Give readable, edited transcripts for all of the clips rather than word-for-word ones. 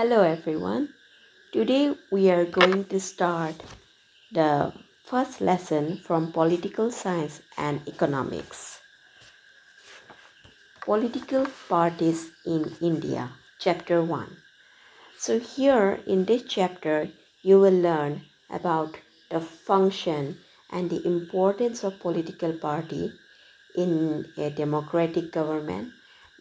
Hello everyone. Today we are going to start the first lesson from Political Science and Economics. Political Parties in India, Chapter 1. So here in this chapter you will learn about the function and the importance of political party in a democratic government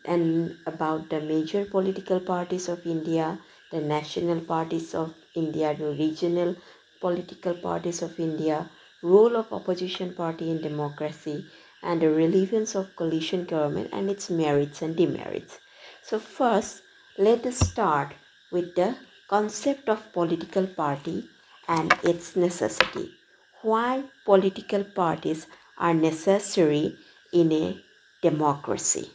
and about the major political parties of India, the national parties of India, the regional political parties of India, role of opposition party in democracy, and the relevance of coalition government and its merits and demerits. So first, let us start with the concept of political party and its necessity. Why political parties are necessary in a democracy.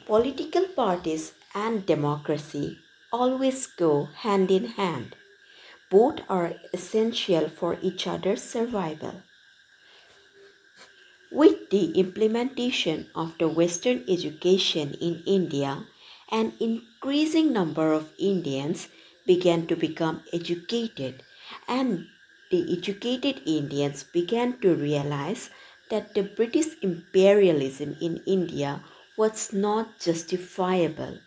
Political parties and democracy always go hand in hand. Both are essential for each other's survival. With the implementation of the Western education in India, an increasing number of Indians began to become educated, and the educated Indians began to realize that the British imperialism in India was not justifiable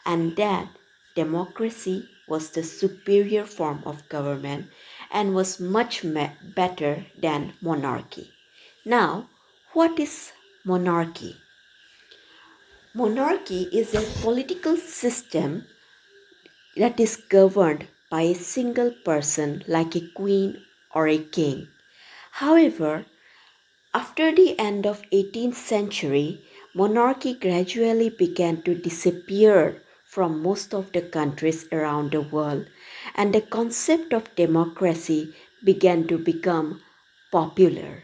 and that democracy was the superior form of government and was much better than monarchy. Now, what is monarchy? Monarchy is a political system that is governed by a single person like a queen or a king. However, after the end of 18th century, monarchy gradually began to disappear from most of the countries around the world, and the concept of democracy began to become popular.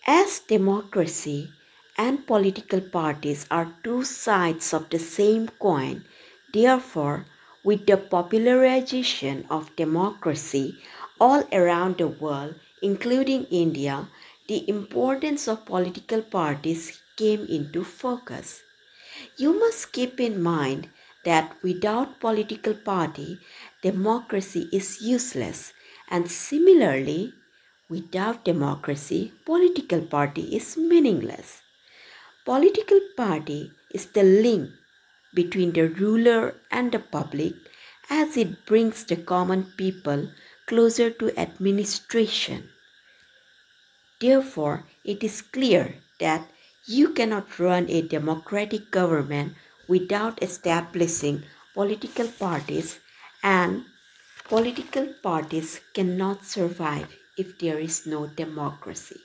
As democracy and political parties are two sides of the same coin, therefore, with the popularization of democracy all around the world, including India, the importance of political parties came into focus. You must keep in mind that without political party, democracy is useless, and similarly, without democracy, political party is meaningless. Political party is the link between the ruler and the public as it brings the common people closer to administration. Therefore, it is clear that you cannot run a democratic government without establishing political parties, and political parties cannot survive if there is no democracy.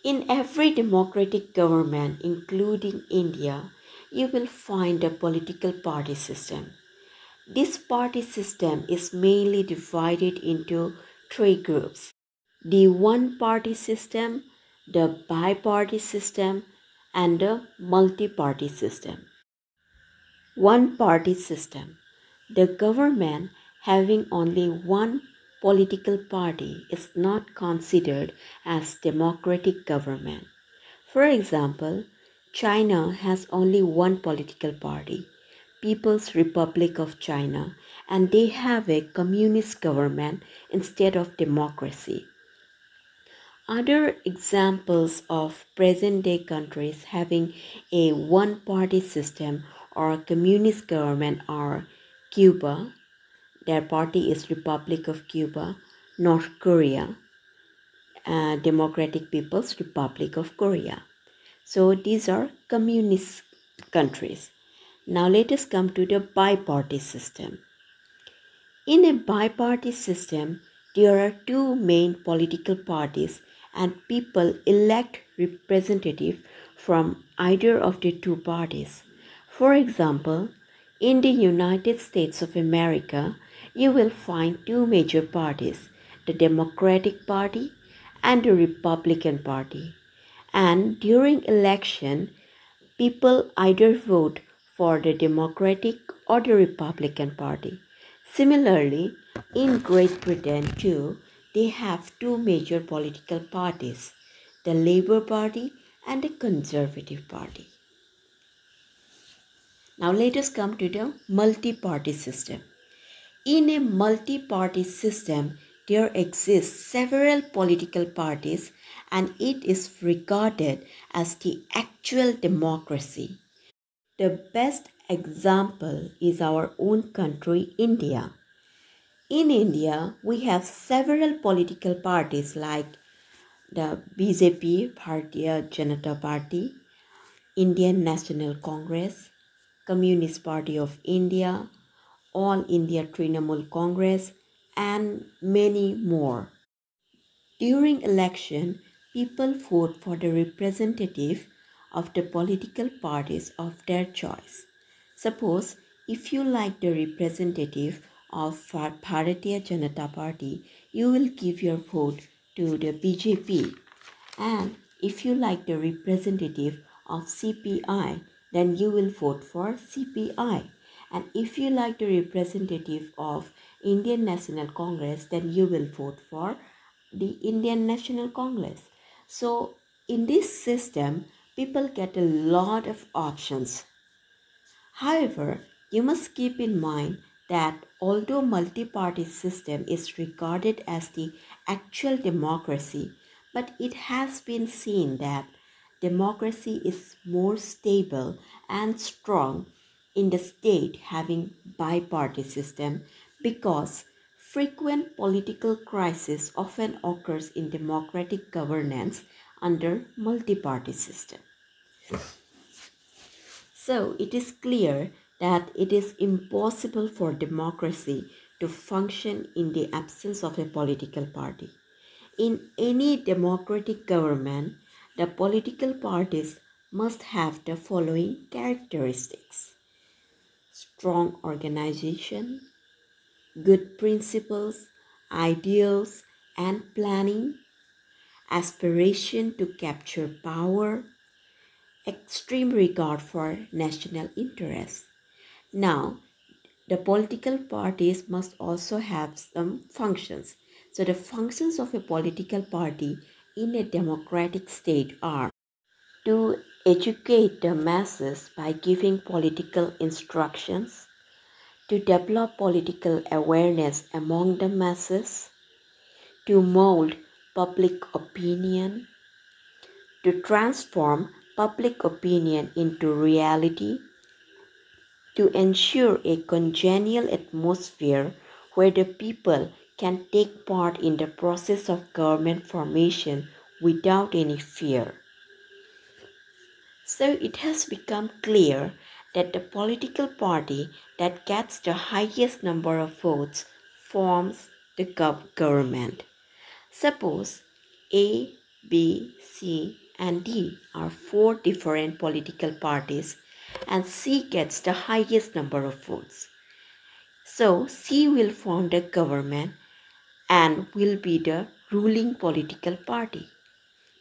In every democratic government, including India, you will find a political party system. This party system is mainly divided into three groups: the one-party system, the bi-party system, and the multi-party system. One-party system. The government having only one political party is not considered as democratic government. For example, China has only one political party, People's Republic of China, and they have a communist government instead of democracy. Other examples of present-day countries having a one-party system or communist government are Cuba, their party is Republic of Cuba; North Korea, Democratic People's Republic of Korea. So these are communist countries. Now let us come to the bi-party system. In a bi-party system, there are two main political parties and people elect representatives from either of the two parties. For example, in the United States of America, you will find two major parties, the Democratic Party and the Republican Party. And during election, people either vote for the Democratic or the Republican Party. Similarly, in Great Britain too, they have two major political parties, the Labour Party and the Conservative Party. Now let us come to the multi-party system. In a multi-party system, there exist several political parties and it is regarded as the actual democracy. The best example is our own country, India. In India, we have several political parties like the BJP, Bharatiya Janata Party, Indian National Congress, Communist Party of India, All India Trinamool Congress, and many more. During election, people vote for the representative of the political parties of their choice. Suppose if you like the representative of Bharatiya Janata Party, you will give your vote to the BJP. And if you like the representative of CPI, then you will vote for CPI. And if you like the representative of Indian National Congress, then you will vote for the Indian National Congress. So in this system, people get a lot of options. However, you must keep in mind that although multi-party system is regarded as the actual democracy, but it has been seen that democracy is more stable and strong in the state having bi-party system because frequent political crisis often occurs in democratic governance under multi-party system. So it is clear that it is impossible for democracy to function in the absence of a political party. In any democratic government, the political parties must have the following characteristics: strong organization, good principles, ideals and planning, aspiration to capture power, extreme regard for national interests. Now, the political parties must also have some functions. So the functions of a political party in a democratic state are to educate the masses by giving political instructions, to develop political awareness among the masses, to mold public opinion, to transform public opinion into reality, to ensure a congenial atmosphere where the people can take part in the process of government formation without any fear. So it has become clear that the political party that gets the highest number of votes forms the government. Suppose A, B, C, and D are four different political parties and C gets the highest number of votes. So C will form the government and will be the ruling political party.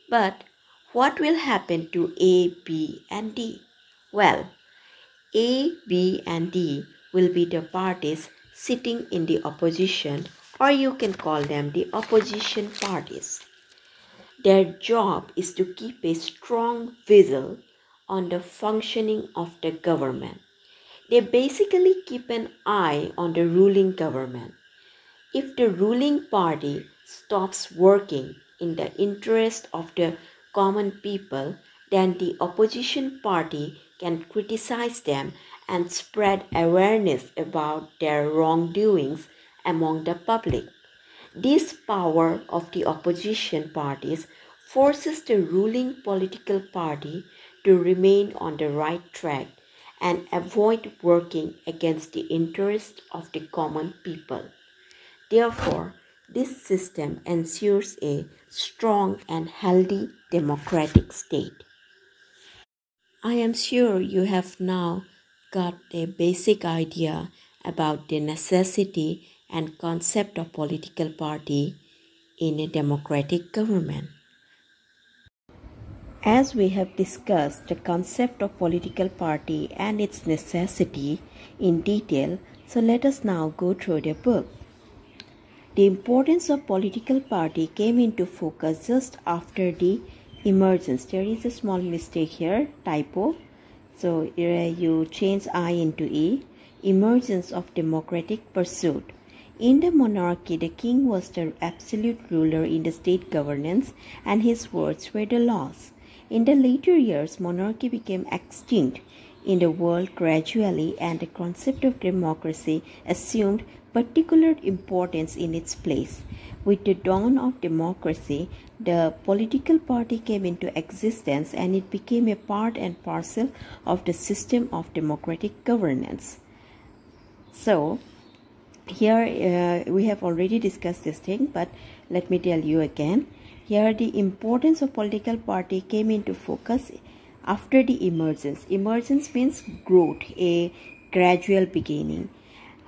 But what will happen to A, B, and D? Well, A, B, and D will be the parties sitting in the opposition, or you can call them the opposition parties. Their job is to keep a strong vigil on the functioning of the government. They basically keep an eye on the ruling government. If the ruling party stops working in the interest of the common people, then the opposition party can criticize them and spread awareness about their wrongdoings among the public. This power of the opposition parties forces the ruling political party to remain on the right track and avoid working against the interests of the common people. Therefore, this system ensures a strong and healthy democratic state. I am sure you have now got a basic idea about the necessity and concept of political party in a democratic government. As we have discussed the concept of political party and its necessity in detail, so let us now go through the book. The importance of political party came into focus just after the emergence. There is a small mistake here, typo. So you change I into E. Emergence of democratic pursuit. In the monarchy, the king was the absolute ruler in the state governance, and his words were the laws. In the later years, monarchy became extinct in the world gradually, and the concept of democracy assumed particular importance in its place. With the dawn of democracy, the political party came into existence, and it became a part and parcel of the system of democratic governance. So, here we have already discussed this thing, but let me tell you again. Here the importance of political party came into focus after the emergence. Emergence means growth, a gradual beginning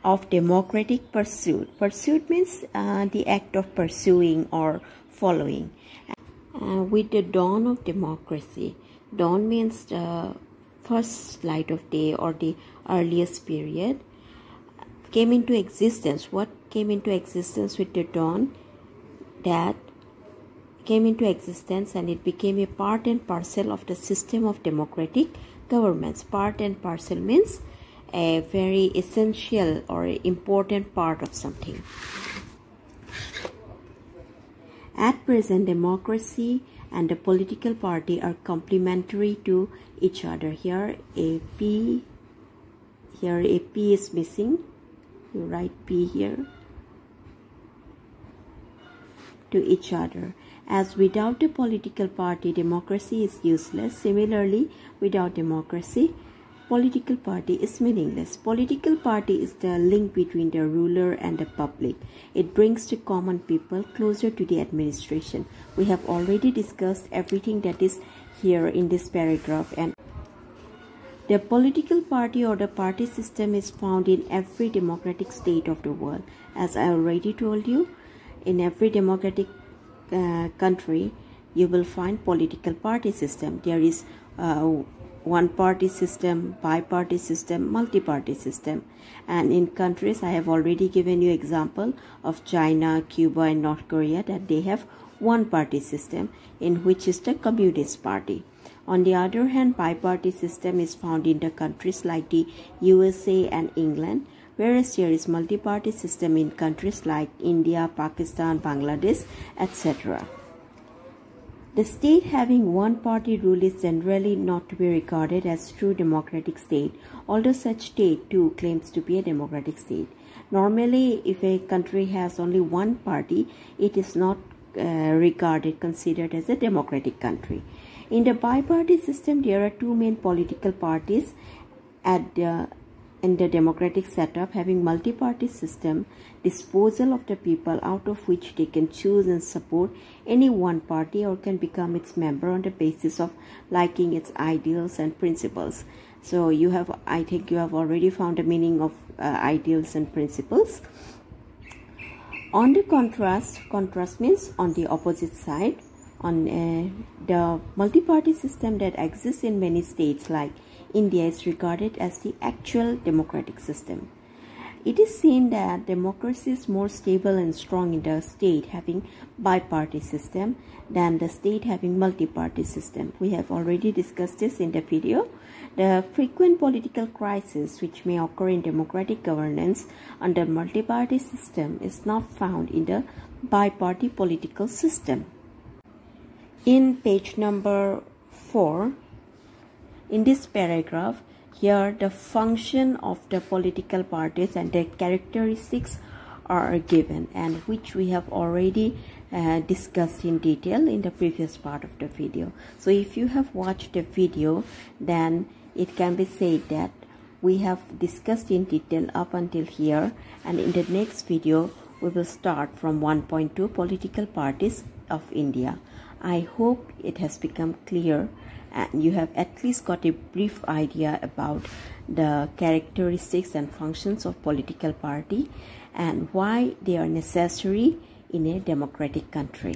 of democratic pursuit. Pursuit means the act of pursuing or following. With the dawn of democracy, dawn means the first light of day or the earliest period, came into existence. What came into existence with the dawn? That came into existence, and it became a part and parcel of the system of democratic governments. Part and parcel means a very essential or important part of something. At present, democracy and the political party are complementary to each other. Here a P is missing. You write P here. To each other. As without a political party, democracy is useless. Similarly, without democracy, political party is meaningless. Political party is the link between the ruler and the public. It brings the common people closer to the administration. We have already discussed everything that is here in this paragraph, and the political party or the party system is found in every democratic state of the world. As I already told you, in every democratic country, you will find political party system. There is one party system, bi-party system, multi-party system. And in countries, I have already given you example of China, Cuba and North Korea, that they have one party system, in which is the Communist Party. On the other hand, bi-party system is found in the countries like the USA and England, whereas there is multi-party system in countries like India, Pakistan, Bangladesh, etc. The state having one-party rule is generally not to be regarded as true democratic state, although such state too claims to be a democratic state. Normally, if a country has only one party, it is not considered as a democratic country. In the bi-party system, there are two main political parties in the democratic setup. Having multi-party system, disposal of the people out of which they can choose and support any one party or can become its member on the basis of liking its ideals and principles. So I think you have already found the meaning of ideals and principles. On the contrast means on the opposite side. On the multi-party system that exists in many states like India is regarded as the actual democratic system. It is seen that democracy is more stable and strong in the state having bi-party system than the state having multi-party system. We have already discussed this in the video. The frequent political crisis which may occur in democratic governance under multi-party system is not found in the bi-party political system. In page number 4, in this paragraph, here the function of the political parties and their characteristics are given, and which we have already discussed in detail in the previous part of the video. So if you have watched the video, then it can be said that we have discussed in detail up until here, and in the next video we will start from 1.2 political parties of India. I hope it has become clear and you have at least got a brief idea about the characteristics and functions of political party and why they are necessary in a democratic country.